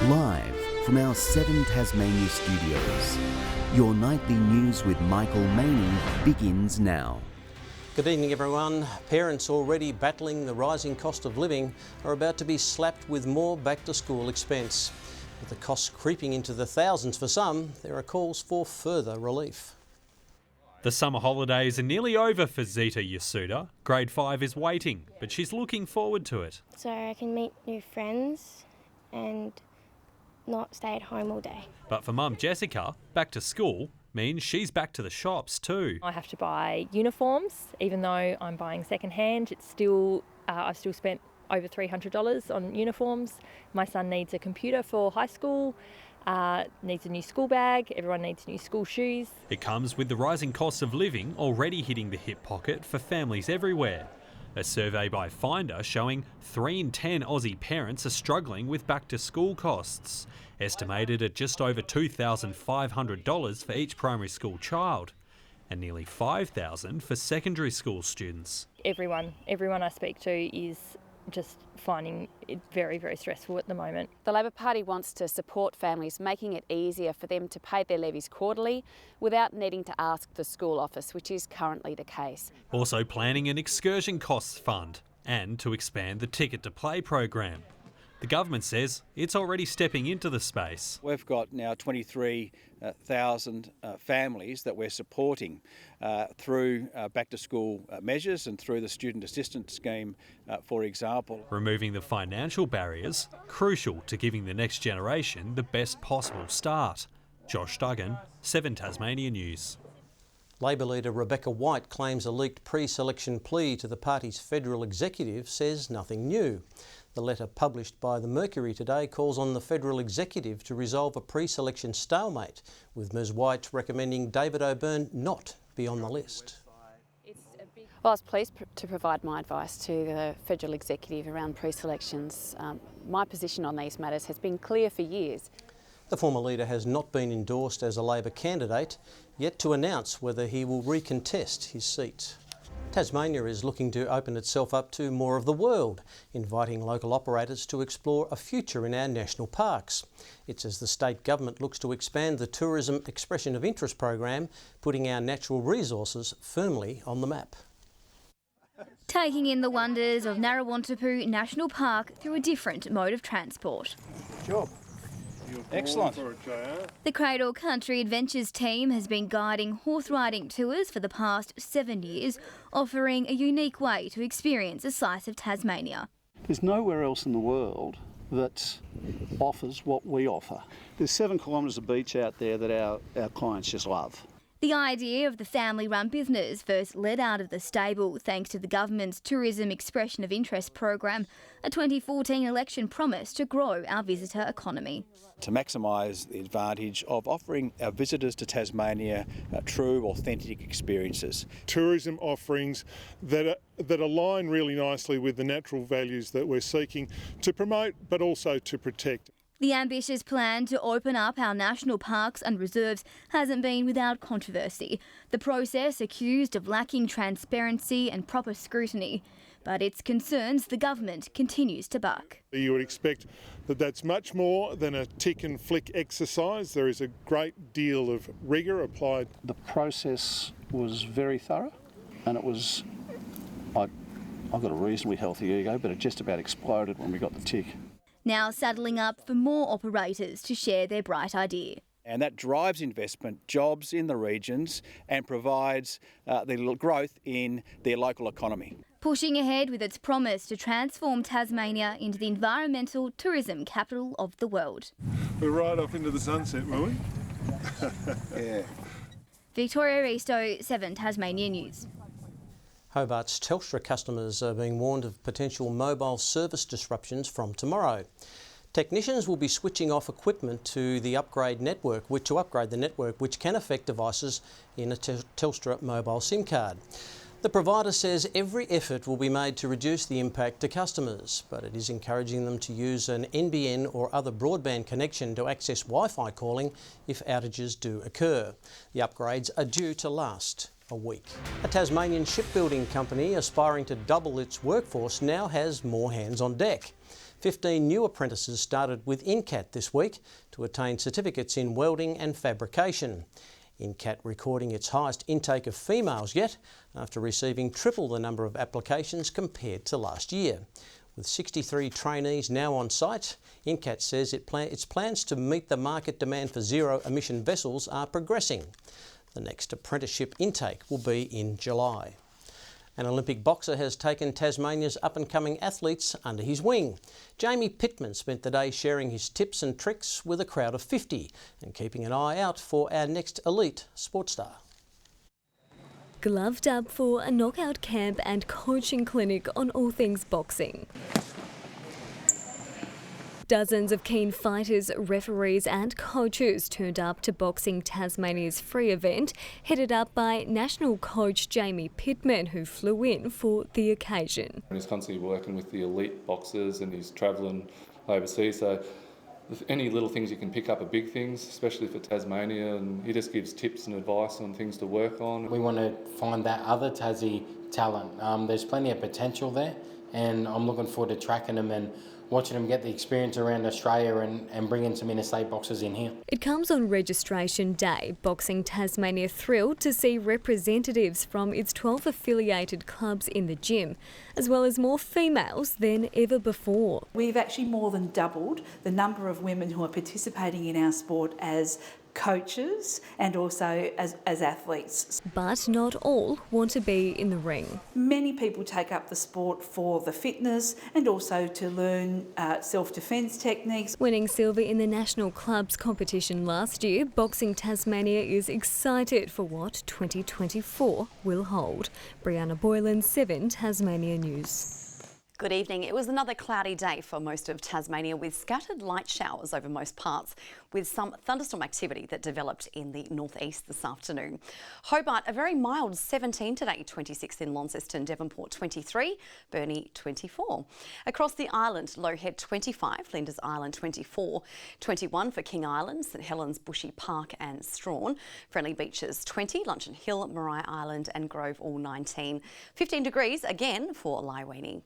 Live from our 7 Tasmania studios, your nightly news with Michael Maney begins now. Good evening, everyone. Parents already battling the rising cost of living are about to be slapped with more back-to-school expense. With the costs creeping into the thousands for some, there are calls for further relief. The summer holidays are nearly over for Zita Yasuda. Grade 5 is waiting, but she's looking forward to it. So I can meet new friends and not stay at home all day. But for mum Jessica, back to school means she's back to the shops too. I have to buy uniforms, even though I'm buying second-hand. It's still, I've still spent over $300 on uniforms. My son needs a computer for high school, needs a new school bag, everyone needs new school shoes. It comes with the rising cost of living already hitting the hip pocket for families everywhere. A survey by Finder showing 3 in 10 Aussie parents are struggling with back-to-school costs, estimated at just over $2,500 for each primary school child, and nearly $5,000 for secondary school students. Everyone I speak to is just finding it very, very stressful at the moment. The Labor Party wants to support families, making it easier for them to pay their levies quarterly without needing to ask the school office, which is currently the case. Also planning an excursion costs fund and to expand the Ticket to Play program. The government says it's already stepping into the space. We've got now 23,000 families that we're supporting through back-to-school measures and through the student assistance scheme, for example. Removing the financial barriers, crucial to giving the next generation the best possible start. Josh Duggan, 7 Tasmania News. Labor leader Rebecca White claims a leaked pre-selection plea to the party's federal executive says nothing new. The letter published by the Mercury today calls on the federal executive to resolve a pre-selection stalemate, with Ms White recommending David O'Byrne not be on the list. Well, I was pleased to provide my advice to the federal executive around pre-selections. My position on these matters has been clear for years. The former leader has not been endorsed as a Labor candidate, yet to announce whether he will recontest his seat. Tasmania is looking to open itself up to more of the world, inviting local operators to explore a future in our national parks. It's as the state government looks to expand the Tourism Expression of Interest program, putting our natural resources firmly on the map. Taking in the wonders of Narrawontapu National Park through a different mode of transport. Job. Excellent. The Cradle Country Adventures team has been guiding horse riding tours for the past 7 years, offering a unique way to experience a slice of Tasmania. There's nowhere else in the world that offers what we offer. There's 7 kilometres of beach out there that our clients just love. The idea of the family-run business first led out of the stable thanks to the government's Tourism Expression of Interest program, a 2014 election promise to grow our visitor economy. To maximise the advantage of offering our visitors to Tasmania true, authentic experiences. Tourism offerings that align really nicely with the natural values that we're seeking to promote but also to protect. The ambitious plan to open up our national parks and reserves hasn't been without controversy, the process accused of lacking transparency and proper scrutiny. But its concerns the government continues to buck. You would expect that that's much more than a tick and flick exercise. There is a great deal of rigour applied. The process was very thorough and it was, I've got a reasonably healthy ego, but it just about exploded when we got the tick. Now saddling up for more operators to share their bright idea. And that drives investment, jobs in the regions and provides the growth in their local economy. Pushing ahead with its promise to transform Tasmania into the environmental tourism capital of the world. We're right off into the sunset, were we? Yeah. Victoria Risto, 7 Tasmania News. Hobart's Telstra customers are being warned of potential mobile service disruptions from tomorrow. Technicians will be switching off equipment to upgrade the network, which can affect devices in a Telstra mobile SIM card. The provider says every effort will be made to reduce the impact to customers, but it is encouraging them to use an NBN or other broadband connection to access Wi-Fi calling if outages do occur. The upgrades are due to last a week. A Tasmanian shipbuilding company aspiring to double its workforce now has more hands on deck. 15 new apprentices started with Incat this week to attain certificates in welding and fabrication. Incat recording its highest intake of females yet, after receiving triple the number of applications compared to last year. With 63 trainees now on site, Incat says its plans to meet the market demand for zero-emission vessels are progressing. The next apprenticeship intake will be in July. An Olympic boxer has taken Tasmania's up-and-coming athletes under his wing. Jamie Pittman spent the day sharing his tips and tricks with a crowd of 50 and keeping an eye out for our next elite sports star. Gloved up for a knockout camp and coaching clinic on all things boxing. Dozens of keen fighters, referees and coaches turned up to Boxing Tasmania's free event, headed up by national coach Jamie Pittman, who flew in for the occasion. He's constantly working with the elite boxers and he's travelling overseas, so any little things you can pick up are big things, especially for Tasmania, and he just gives tips and advice on things to work on. We want to find that other Tassie talent. There's plenty of potential there, and I'm looking forward to tracking them and watching them get the experience around Australia and bringing some interstate boxers in here. It comes on registration day. Boxing Tasmania thrilled to see representatives from its 12 affiliated clubs in the gym, as well as more females than ever before. We've actually more than doubled the number of women who are participating in our sport as coaches and also as athletes. But not all want to be in the ring. Many people take up the sport for the fitness and also to learn self-defence techniques. Winning silver in the national clubs competition last year, Boxing Tasmania is excited for what 2024 will hold. Brianna Boylan, 7 Tasmania News. Good evening. It was another cloudy day for most of Tasmania with scattered light showers over most parts, with some thunderstorm activity that developed in the northeast this afternoon. Hobart, a very mild 17 today, 26 in Launceston, Devonport 23, Burnie 24. Across the island, Low Head 25, Flinders Island 24, 21 for King Island, St Helens, Bushy Park and Strawn. Friendly Beaches 20, Luncheon Hill, Maria Island and Grove all 19. 15 degrees again for Laiwini.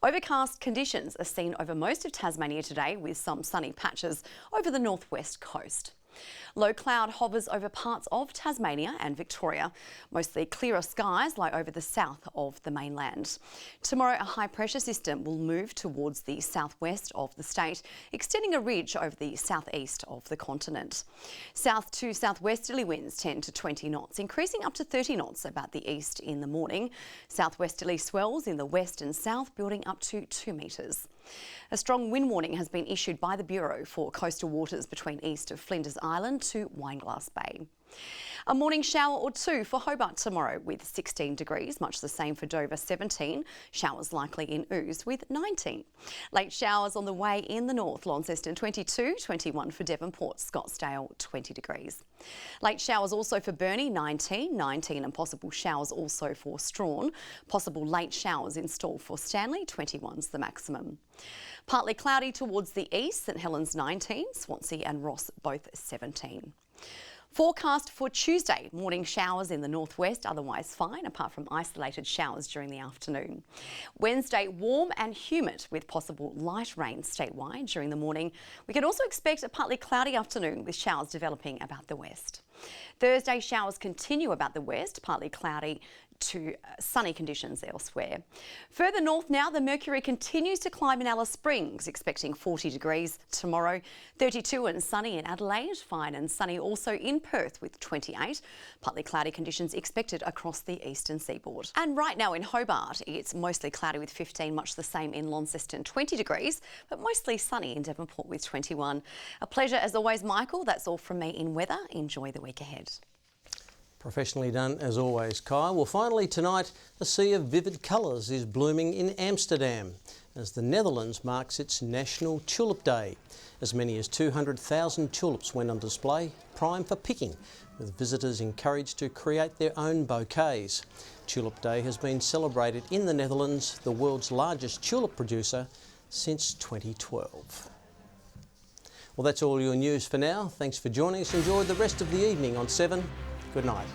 Overcast conditions are seen over most of Tasmania today, with some sunny patches over the northwest coast. Low cloud hovers over parts of Tasmania and Victoria. Mostly clearer skies lie over the south of the mainland. Tomorrow, a high pressure system will move towards the southwest of the state, extending a ridge over the southeast of the continent. South to southwesterly winds 10 to 20 knots, increasing up to 30 knots about the east in the morning. Southwesterly swells in the west and south, building up to 2 metres. A strong wind warning has been issued by the Bureau for coastal waters between east of Flinders Island to Wineglass Bay. A morning shower or two for Hobart tomorrow with 16 degrees, much the same for Dover 17. Showers likely in Ouse with 19. Late showers on the way in the north, Launceston 22, 21 for Devonport, Scottsdale 20 degrees. Late showers also for Burnie 19 and possible showers also for Strawn. Possible late showers in store for Stanley, 21's the maximum. Partly cloudy towards the east, St Helens 19, Swansea and Ross both 17. Forecast for Tuesday, morning showers in the northwest, otherwise fine, apart from isolated showers during the afternoon. Wednesday, warm and humid with possible light rain statewide during the morning. We can also expect a partly cloudy afternoon with showers developing about the west. Thursday, showers continue about the west, partly cloudy to sunny conditions elsewhere. Further north now, the mercury continues to climb in Alice Springs, expecting 40 degrees tomorrow, 32 and sunny in Adelaide, fine and sunny also in Perth with 28. Partly cloudy conditions expected across the eastern seaboard. And right now in Hobart, it's mostly cloudy with 15, much the same in Launceston, 20 degrees, but mostly sunny in Devonport with 21. A pleasure as always, Michael. That's all from me in weather. Enjoy the week ahead. Professionally done as always, Kyle. Well, finally tonight, a sea of vivid colours is blooming in Amsterdam as the Netherlands marks its National Tulip Day. As many as 200,000 tulips went on display, prime for picking, with visitors encouraged to create their own bouquets. Tulip Day has been celebrated in the Netherlands, the world's largest tulip producer, since 2012. Well, that's all your news for now. Thanks for joining us. Enjoy the rest of the evening on 7. Good night.